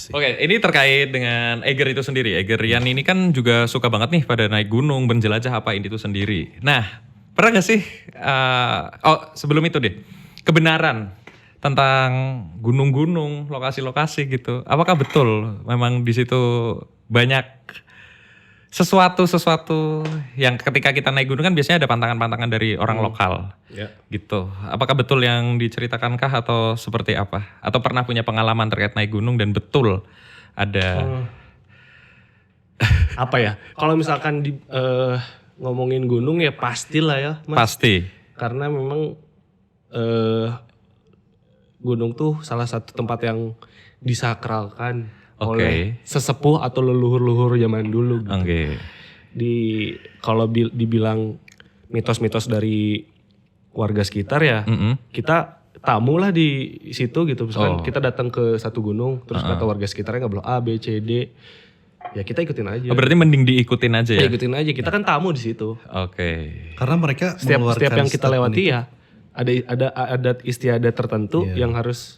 sih. Oke, ini terkait dengan Eger itu sendiri. Eger Rian ini kan juga suka banget nih pada naik gunung, menjelajah apa ini itu sendiri. Nah, pernah gak sih, sebelum itu deh, kebenaran tentang gunung-gunung, lokasi-lokasi gitu. Apakah betul memang di situ banyak sesuatu yang ketika kita naik gunung kan biasanya ada pantangan-pantangan dari orang lokal Ya. gitu. Apakah betul yang diceritakankah atau seperti apa? Atau pernah punya pengalaman terkait naik gunung dan betul ada Apa ya? Kalau misalkan ngomongin gunung ya pastilah ya, Mas. pasti? Karena memang gunung tuh salah satu tempat yang disakralkan oleh sesepuh atau leluhur-leluhur zaman dulu gitu. Oke. Kalau dibilang mitos-mitos dari warga sekitar ya, kita tamu lah di situ gitu. Misalkan kita datang ke satu gunung, terus kata warga sekitarnya nggak boleh A, B, C, D, ya kita ikutin aja. Oh, berarti mending diikutin aja ya? Ikutin aja, kita kan tamu di situ. Oke. Karena mereka Setiap mengeluarkan yang kita lewati ya ada adat istiadat tertentu yang harus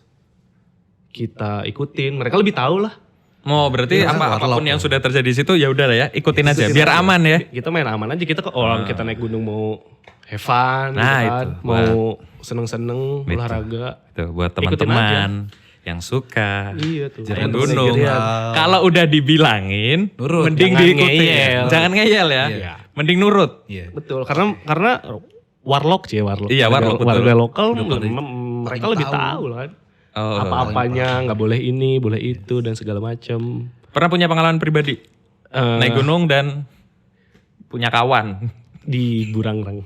kita ikutin. Mereka lebih tahu lah. Mau berarti apapun yang sudah terjadi di situ ya udah lah ya, ikutin aja biar aman ya. Kita main aman aja. Kita orang kita naik gunung mau have fun, Nah, gitu kan. itu. Mau seneng-seneng olahraga. Itu buat Ikutin teman-teman yang suka Iya tuh. naik Yang gunung. sendirian. Kalau udah dibilangin, mending Jangan diikutin. ngeyel. Jangan ngeyel ya. Iya. Mending nurut. Iya. Betul, karena warlock sih, warlock. Iya, warlock, betul. Warga lokal mereka lebih tahu lah kan. Oh. Apa-apanya, nggak boleh ini, boleh itu dan segala macam. Pernah punya pengalaman pribadi naik gunung dan punya kawan Di Burangrang.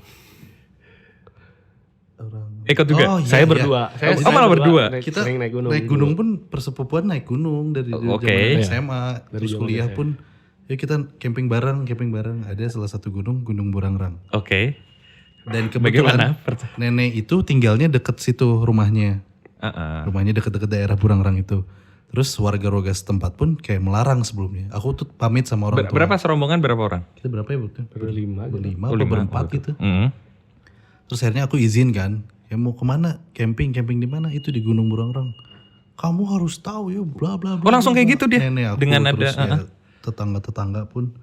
ikut juga. Oh, iya, Saya iya. berdua. Saya malah berdua? Kita sering naik gunung. naik gunung pun persepupuan naik gunung dari Oke. zaman SMA, terus kuliah pun ya kita camping bareng. Ada salah satu gunung Burangrang. Oke. Dan kebetulan Bagaimana? nenek itu tinggalnya deket situ rumahnya. Heeh. Rumahnya deket-deket daerah Burangrang itu. Terus warga-warga setempat pun kayak melarang sebelumnya. Aku tuh pamit sama orang tua. Berapa serombongan berapa orang? Kita berapa ya waktu itu? Berlima. Berlima atau berempat gitu. Mm. Terus akhirnya aku izin kan. Ya mau kemana? Camping di mana? Itu di Gunung Burangrang. Kamu harus tahu ya bla bla bla. Oh, langsung kayak gitu dia? Nenek aku Dengan terus ada, ya, tetangga-tetangga pun.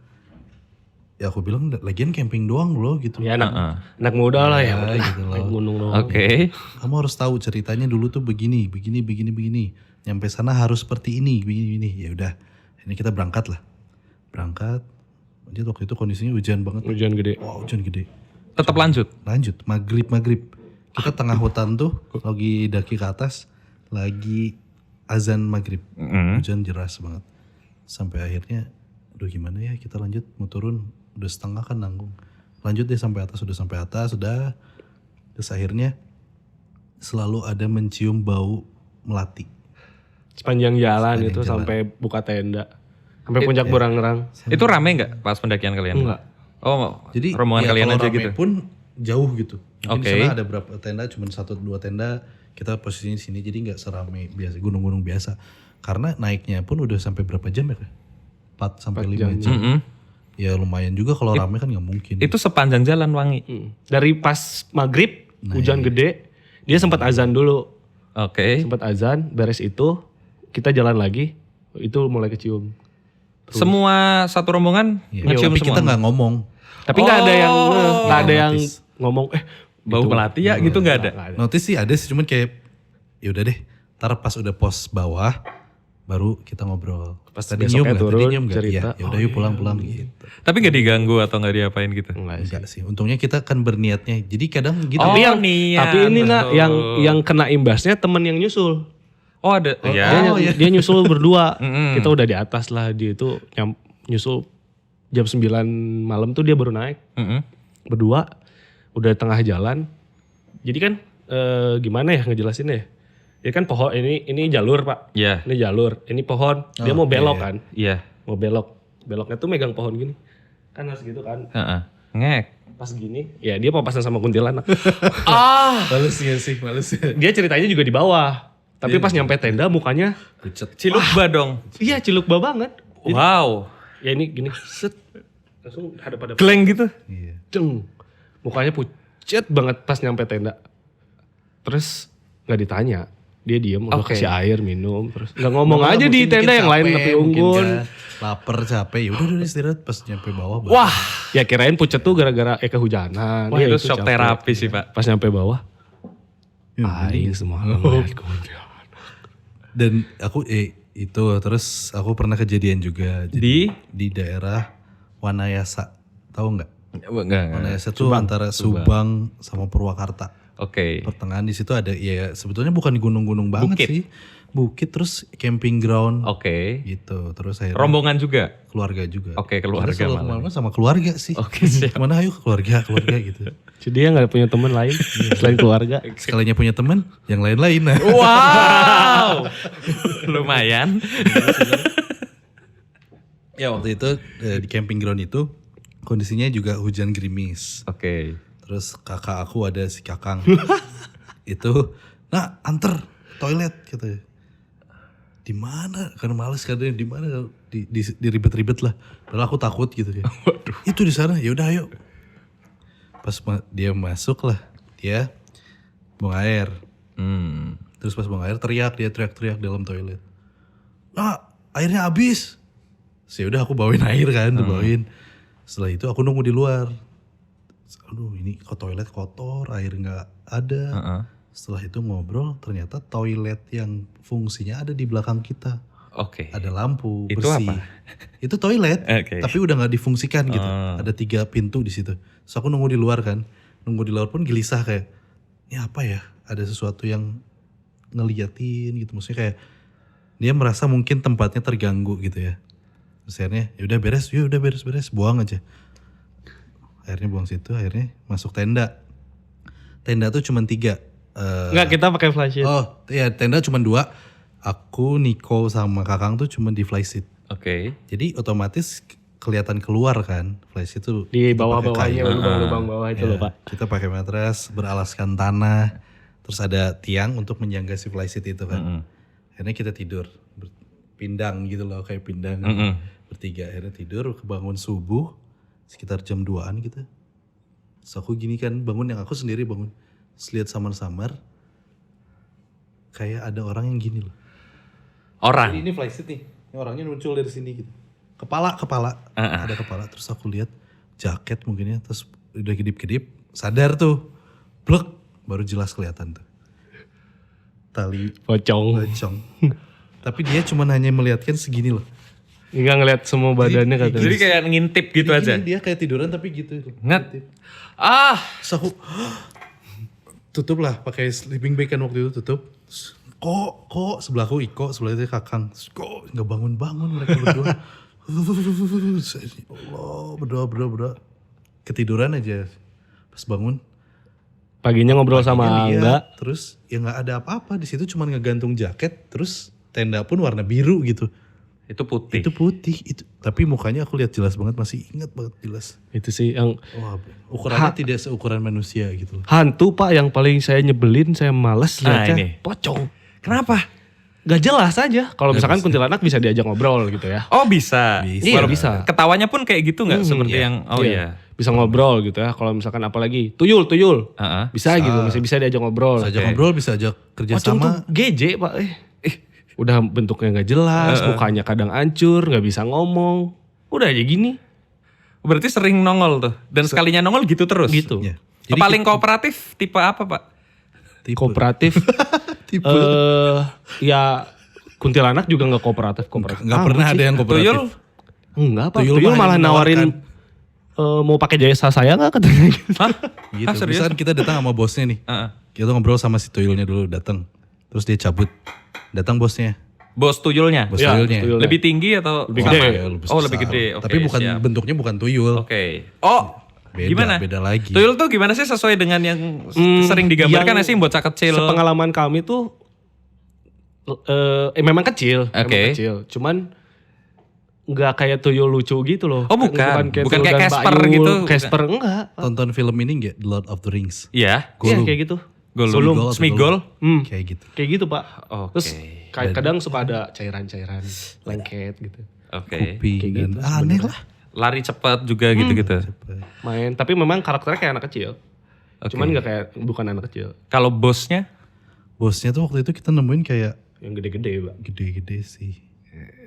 Ya aku bilang lagian camping doang loh gitu. Ya anak muda lah ya. gitu loh. Naik gunung doang. Oke. Kamu harus tahu ceritanya dulu tuh begini. Nyampe sana harus seperti ini, begini. Ya udah, ini kita berangkat lah. Berangkat. Jadi waktu itu kondisinya hujan banget. Hujan gede. Wah, hujan gede. Tetap lanjut. Lanjut, maghrib. Kita tengah hutan tuh, lagi daki ke atas, lagi azan maghrib. Hujan deras banget. Sampai akhirnya, aduh gimana ya kita lanjut, mau turun, udah setengah kan nanggung. Lanjut deh sampai atas, sudah. Terus akhirnya selalu ada mencium bau melati. Sepanjang jalan itu sampai buka tenda. Sampai puncak Burangrang. Itu rame nggak pas pendakian kalian? Enggak. Oh, Jadi rombongan ya kalian kalau aja rame gitu. pun jauh gitu. Mungkin Oke. di sana ada berapa tenda, cuma 1-2 tenda. Kita posisinya di sini jadi nggak serame biasa gunung-gunung biasa. Karena naiknya pun udah sampai berapa jam ya? 4 sampai 5 jam. Mm-mm. Ya lumayan juga kalau rame kan nggak mungkin. Itu sepanjang jalan Wangi. Dari pas maghrib, hujan gede, dia sempat azan dulu. Oke. Sempat azan, beres itu, kita jalan lagi, itu mulai kecium. Semua satu rombongan ngecium Tapi semua. kita nggak ngomong. Tapi nggak ada yang ngomong, Bau melati ya gitu nggak ada. Notice sih ada sih, cuman kayak ya udah deh. Ntar pas udah pos bawah, baru kita ngobrol. Pas tadi besoknya nyium turun, nggak? Tadi nyium nggak? cerita. Iya, ya udah yuk pulang gitu. Tapi nggak diganggu atau nggak diapain gitu. Enggak sih. Untungnya kita kan berniatnya. Jadi kadang gitu. Oh, Tapi niat, tapi ini nak betul. yang kena imbasnya temen yang nyusul. Oh ada. Ya. Dia nyusul berdua. Kita udah di atas lah, dia itu nyusul jam 9 malam tuh dia baru naik. Mm-mm. Berdua udah tengah jalan. Jadi kan gimana ya ngejelasinnya ya? Ya kan pohon ini jalur, Pak. Iya. Ini jalur, ini pohon. Dia mau belok kan? Iya. Mau belok. Beloknya tuh megang pohon gini. Kan harus gitu kan. Heeh. Ngek. Pas gini, ya dia papasan sama kuntilanak. Males gak sih? Males. Dia ceritanya juga di bawah. Tapi pas nyampe tenda mukanya, Cilukba dong. iya cilukba banget. Wow. Ya ini gini, set. Langsung hadap-hadap. Geleng gitu. Iya. Deng. Mukanya pucet banget pas nyampe tenda. Terus nggak ditanya. Dia diem, udah Oke. kasih air minum, terus nggak ngomong Mungkin aja di mungkin tenda yang lain capek, tapi mungkin unggun. kan lapar capek, ya udah istirahat pas nyampe bawah. Wah, ya kirain pucet tuh gara-gara kehujanan. Wah Ya, itu shock capek. terapi sih Pak. Pas nyampe bawah, Ya, aing semalam lihat kuntilanak. Dan aku itu terus aku pernah kejadian juga di daerah Wanayasa, tahu nggak? Enggak. Wanayasa tuh antara Subang sama Purwakarta. Oke. Pertengahan di situ ada ya sebetulnya bukan di gunung-gunung banget Bukit. sih. Bukit terus camping ground Oke. gitu. Terus akhirnya Rombongan juga. keluarga juga. Oke, keluarga Kita selalu malah. kemana-mana sama keluarga sih. Oke, siap. Kemana ayo ke keluarga gitu. Jadi dia nggak punya teman lain selain keluarga. Sekalinya punya teman, yang lain-lain. Nah. Wow. Lumayan. Ya waktu itu di camping ground itu kondisinya juga hujan gerimis. Oke. Terus kakak aku ada si Kakang. Itu, nah anter toilet gitu. Di mana? Karena males kadang di mana di ribet-ribet lah. Padahal aku takut gitu ya. Itu di sana. Ya udah ayo. Pas dia masuk lah, dia buang air. Terus pas buang air dia teriak-teriak dalam toilet. Nah, airnya habis. Ya udah aku bawain air kan, bawain. Setelah itu aku nunggu di luar. Aduh ini kok toilet kotor, air nggak ada. Setelah itu ngobrol, ternyata toilet yang fungsinya ada di belakang kita. Oke. Ada lampu Itu bersih. apa? Itu toilet, Oke. tapi udah nggak difungsikan gitu. Ada 3 pintu di situ. So aku nunggu di luar kan, nunggu di luar pun gelisah kayak, ini apa ya? Ada sesuatu yang ngeliatin gitu. Maksudnya kayak dia merasa mungkin tempatnya terganggu gitu ya. Terus akhirnya ya udah beres, buang aja. Akhirnya buang situ, akhirnya masuk tenda. Tenda tuh cuma 3. Enggak, kita pakai flashlight. Oh iya tenda cuma 2. Aku, Niko sama Kakang tuh cuma di flysheet. Oke. Jadi otomatis kelihatan keluar kan flysheet itu. Di kita pakai bawah-bawahnya, kayu. lubang-lubang bawah itu Ya, loh Pak. kita pakai matras beralaskan tanah. Terus ada tiang untuk menyangga si flysheet itu kan. Akhirnya kita tidur. Pindang gitu loh kayak pindang. Bertiga akhirnya tidur, kebangun subuh. Sekitar jam 2-an gitu. Terus aku gini kan bangun yang aku sendiri bangun. Terus lihat samar-samar. Kayak ada orang yang gini loh. Orang. Ini flysheet nih. Ini orangnya muncul dari sini gitu. Kepala. Ada kepala. Terus aku lihat jaket mungkin ya. Terus udah kedip-kedip. Sadar tuh. Blek. Baru jelas kelihatan tuh. Tali Pocong. Tapi dia cuma hanya melihatkan segini loh. Enggak ngeliat semua badannya katanya. Jadi kayak ngintip gitu aja. Ini dia kayak tiduran tapi gitu. Ngat. Ah. Terus aku tutup lah pakai sleeping bag kan waktu itu tutup. Terus, kok sebelah aku Iko, sebelah itu Kakang. Terus, kok nggak bangun mereka berdua. Allah berdoa. Ketiduran aja. Pas bangun. Paginya ngobrol sama paginya Angga. lihat, terus ya nggak ada apa-apa di situ, cuma ngegantung jaket. Terus tenda pun warna biru gitu. Itu putih. Itu putih itu. Tapi mukanya aku lihat jelas banget, masih ingat banget jelas. Itu sih yang Wah, ukurannya tidak seukuran manusia gitu loh. hantu Pak yang paling saya nyebelin, saya males Nah, lihatnya. ini. Pocong. Kenapa? Gak jelas aja. Kalau misalkan kuntilanak bisa diajak ngobrol gitu ya. Oh bisa. Iya, Walaupun bisa. Ketawanya pun kayak gitu nggak seperti yang Iya. Bisa ngobrol gitu ya. Kalau misalkan apalagi tuyul. Heeh. Bisa gitu, masih bisa diajak ngobrol. Bisa ajak ngobrol, bisa ajak kerja Pocong tuh sama. GJ Pak. Udah bentuknya gak jelas, mukanya kadang hancur, gak bisa ngomong. Udah aja gini. Berarti sering nongol tuh. Dan sekalinya nongol gitu terus. Gitu. Ya. Paling kooperatif tipe apa Pak? Tipe. Kooperatif. Tipe. Ya kuntilanak juga gak kooperatif. Nggak pernah ada yang kooperatif. Tuyul? Enggak Pak. Tuyul Tuyul mah malah hanya nawarin mau pakai jasa saya gak katanya gitu. Hah? Gitu. Hah, serius? Misalkan kita datang sama bosnya nih. Heeh. Kita ngobrol sama si tuyulnya dulu, datang. Terus dia cabut. Datang bosnya. Bos tuyulnya? Bos Ya, tuyulnya. tuyul. Lebih tinggi atau Lebih sama? gede. Ya, Oh lebih besar. gede. Oke, Tapi bukan siap. bentuknya bukan tuyul. Oke. Oh Beda, gimana? beda lagi. Tuyul tuh gimana sih sesuai dengan yang sering digambarkan yang nggak sih bocah kecil? Sepengalaman kami tuh memang kecil, memang Oke. kecil. Cuman nggak kayak tuyul lucu gitu loh. Oh, bukan kayak tuyul dan Casper Bayul. gitu. Casper enggak. Tonton film ini nggak? The Lord of the Rings. Iya. Iya kayak gitu. Gollum. Smigol. Kayak gitu. Kayak gitu Pak. Oke. Terus kadang suka ada cairan-cairan lengket gitu. Oke. Kuping kayak dan gitu aneh lah. Lari cepat juga gitu-gitu. Main, tapi memang karakternya kayak anak kecil. Oke. Cuman nggak kayak bukan anak kecil. Kalau bosnya? Bosnya tuh waktu itu kita nemuin kayak Yang gede-gede Pak. gede-gede sih.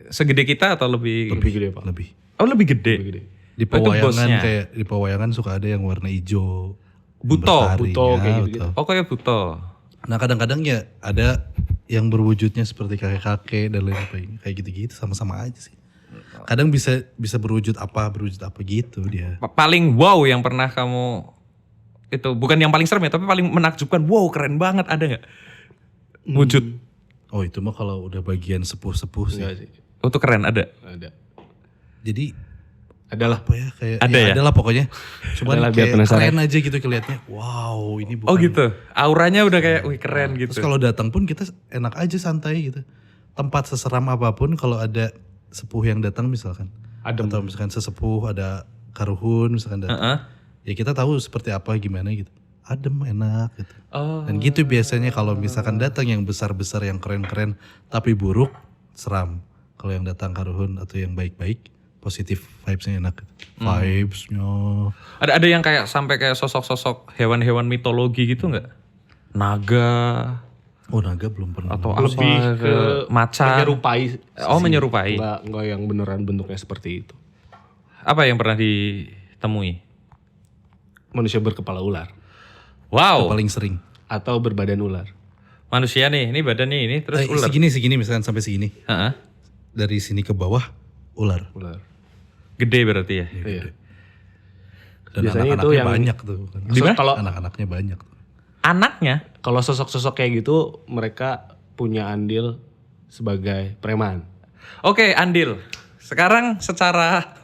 Segede kita atau lebih? Lebih gede Pak. Lebih. Oh lebih gede. Lebih gede. Di Oh, itu pewayangan bosnya. kayak di pewayangan suka ada yang warna hijau. Buto, buto, kayak gitu-gitu. betul. Oh kayak buto. Nah kadang-kadang ya ada yang berwujudnya seperti kakek-kakek dan lain sebagainya. Kayak gitu-gitu sama-sama aja sih. Kadang bisa berwujud apa gitu dia. Paling wow yang pernah kamu itu bukan yang paling serem ya, tapi paling menakjubkan. Wow keren banget, ada nggak? Wujud. Oh itu mah kalau udah bagian sepuh-sepuh sih. Enggak sih. Oh itu keren ada. Ada. Jadi Adalah. apa ya kayak Ada ya? adalah pokoknya. Cuman Adalah biar kayak penasaran. keren aja gitu kelihatnya. Wow ini bukan. Oh gitu. Auranya udah kayak wih keren gitu. Terus kalau datang pun kita enak aja santai gitu. Tempat seseram apapun kalau ada sepuh yang datang misalkan. Adem. Atau misalkan sesepuh ada karuhun misalkan datang. Heeh. Ya kita tahu seperti apa gimana gitu. Adem enak gitu. Oh. Dan gitu biasanya kalau misalkan datang yang besar-besar yang keren-keren tapi buruk seram. Kalau yang datang karuhun atau yang baik-baik positif vibes-nya enak gitu. Vibes-nya. Ada yang kayak sampai kayak sosok-sosok hewan-hewan mitologi gitu nggak? Naga Oh naga belum pernah. atau Lebih apa? ke macan. menyerupai. Oh menyerupai. Enggak yang beneran bentuknya seperti itu. Apa yang pernah ditemui? Manusia berkepala ular Itu Wow. paling sering. atau berbadan ular. Manusia nih, ini badannya ini terus ular. Segini misalkan sampai segini. Heeh. Dari sini ke bawah ular. Ular. Gede berarti ya. Iya. Dan Biasanya itu anak-anaknya yang- banyak tuh. Di mana? Kalau Anak-anaknya banyak tuh. Anaknya. kalau sosok-sosok kayak gitu mereka punya andil sebagai preman. Oke, Andil. Sekarang secara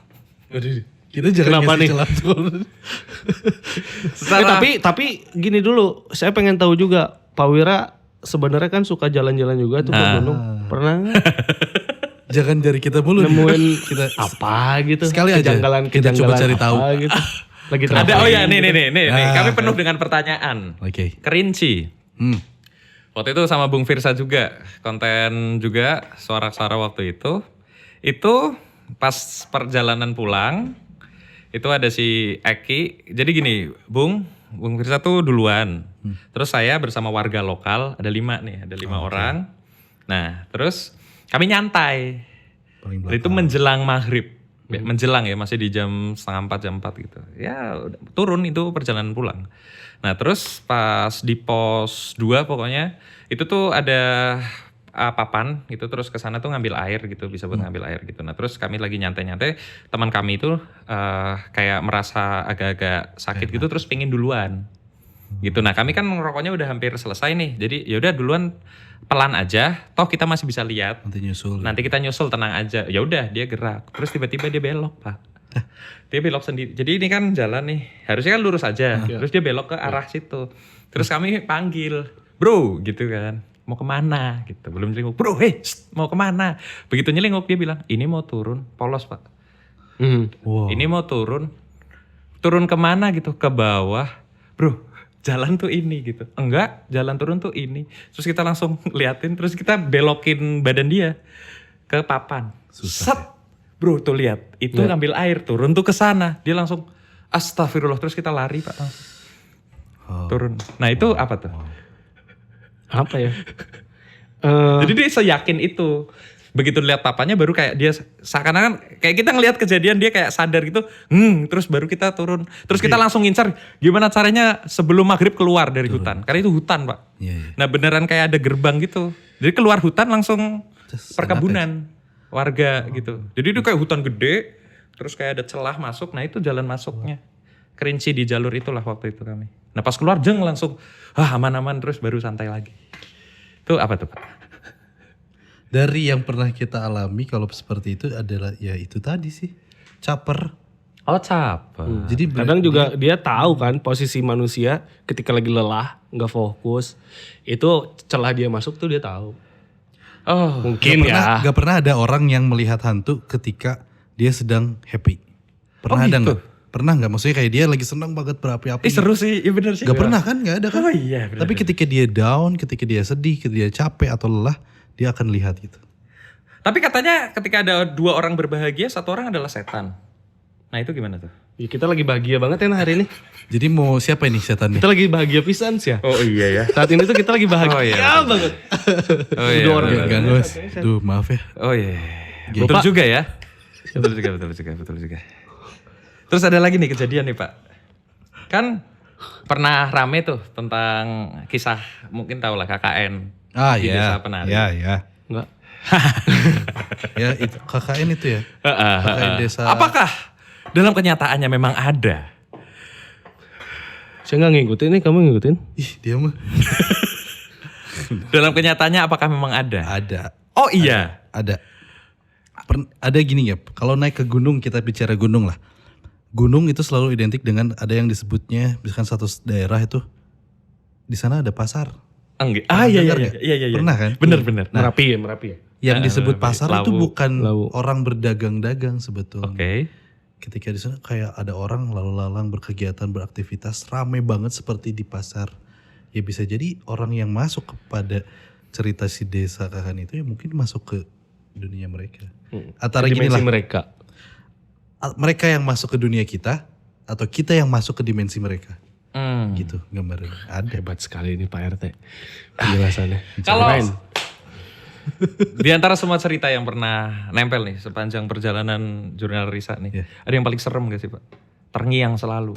Kita jangan Kenapa ngasih nih? celah tuh. secara Tapi gini dulu, saya pengen tahu juga Pak Wira sebenarnya kan suka jalan-jalan juga tuh ke gunung. Pernah nggak Jangan dari kita mulu. nemuin kita apa gitu? Sekali aja, kita coba cari tahu. apa gitu. Lagi ada traveling. ya nih. Ah, Kami penuh dengan pertanyaan. Oke. Kerinci. Hmm. Waktu itu sama Bung Firsa juga, konten juga suara-suara waktu itu. Itu pas perjalanan pulang, itu ada si Eki. Jadi gini, Bung Firsa tuh duluan. Terus saya bersama warga lokal, ada 5 nih, ada 5 orang. Nah, terus kami nyantai. Paling Dan itu menjelang maghrib. Menjelang ya, masih di jam 3:30, jam 4 gitu. Ya udah, turun itu perjalanan pulang. Nah terus pas di pos 2 pokoknya, itu tuh ada papan gitu, terus ke sana tuh ngambil air gitu, bisa buat ngambil air gitu. Nah terus kami lagi nyantai-nyantai, teman kami itu kayak merasa agak-agak sakit gitu, terus pengen duluan. Gitu. Nah kami kan ngerokoknya udah hampir selesai nih, jadi yaudah duluan pelan aja, toh kita masih bisa lihat. nanti nyusul. Nanti kita nyusul, tenang aja. Ya udah dia gerak. Terus tiba-tiba dia belok, Pak. Dia belok sendiri. Jadi ini kan jalan nih. Harusnya kan lurus aja. Terus dia belok ke arah situ. Terus kami panggil, "Bro," gitu kan. "Mau kemana?" gitu. Belum nyelingkuh. "Bro, mau kemana?" Begitu nyelingkuh dia bilang, "Ini mau turun." Polos, Pak. Wow. "Ini mau turun." "Turun kemana?" gitu. "Ke bawah." "Bro, jalan tuh ini," gitu. "Enggak, jalan turun tuh ini." Terus kita langsung liatin, terus kita belokin badan dia ke papan. Susah Set. Bro tuh lihat, itu ngambil air, turun tuh ke sana. Dia langsung astagfirullah, terus kita lari, Pak. Langsung. Turun. Nah, itu apa tuh? Apa ya? Jadi dia seyakin itu. Begitu lihat papanya baru kayak dia seakan-akan kayak kita ngelihat kejadian dia kayak sadar gitu. Terus baru kita turun. Terus kita langsung ngincar gimana caranya sebelum maghrib keluar dari hutan. Karena itu hutan, Pak. Iya, iya. Nah beneran kayak ada gerbang gitu. Jadi keluar hutan langsung Terus perkebunan warga gitu. Jadi itu kayak hutan gede. Terus kayak ada celah masuk. Nah itu jalan masuknya. Kerinci di jalur itulah waktu itu kami. Nah pas keluar jeng langsung aman-aman terus baru santai lagi. Itu apa tuh, Pak? Dari yang pernah kita alami kalau seperti itu adalah ya itu tadi sih. Caper. Oh capek. Jadi Kadang juga dia tahu kan posisi manusia ketika lagi lelah, nggak fokus. Itu celah dia masuk tuh dia tahu. Oh Mungkin ya. Gak pernah ada orang yang melihat hantu ketika dia sedang happy. Pernah ada gitu? nggak? Pernah nggak? Maksudnya kayak dia lagi senang banget berapi-api. seru sih, iya bener sih. Gak pernah kan? Gak ada kan? Oh iya bener. Tapi ketika dia down, ketika dia sedih, ketika dia capek atau lelah, dia akan lihat gitu. Tapi katanya ketika ada 2 orang berbahagia, 1 orang adalah setan. Nah itu gimana tuh? Ya, kita lagi bahagia banget ya nah hari ini. Jadi mau siapa ini setan nih? Kita lagi bahagia pisan sih ya. Oh iya ya. Saat ini tuh kita lagi bahagia Oh, iya, banget. Oh iya. Dua orang bener, bener. Ganggu mas. Duh maaf ya. Oh iya. Betul Bapak- juga ya. Betul juga. Terus ada lagi nih kejadian nih Pak. Kan pernah rame tuh tentang kisah mungkin tahu lah KKN di Desa Penari. Ya. Enggak. Ya itu KKN itu ya. KKN desa. Apakah dalam kenyataannya memang ada? Saya nggak ngikutin nih, kamu ngikutin? Ih dia mah. Dalam kenyataannya apakah memang ada? Ada. Oh iya. Ada. Ada gini ya. Kalau naik ke gunung, kita bicara gunung lah. Gunung itu selalu identik dengan ada yang disebutnya, misalkan satu daerah itu di sana ada pasar. Enggak. Pernah Iya dengar nggak? Pernah kan? Bener. Merapi ya. Yang disebut pasar itu Lawu. bukan Lawu. orang berdagang-dagang sebetulnya. Oke. Ketika di sana kayak ada orang lalu lalang berkegiatan beraktivitas rame banget seperti di pasar. Ya bisa jadi orang yang masuk kepada cerita si desa KKN itu ya mungkin masuk ke dunia mereka. Antara gini Dimensi lah, mereka. mereka yang masuk ke dunia kita atau kita yang masuk ke dimensi mereka. Hmm. Gitu gambarnya. Ada. Hebat sekali ini Pak RT. Penjelasannya. Kalau Keren. di antara semua cerita yang pernah nempel nih sepanjang perjalanan jurnal Risa nih, Iya. ada yang paling serem gak sih Pak? Terngiang selalu.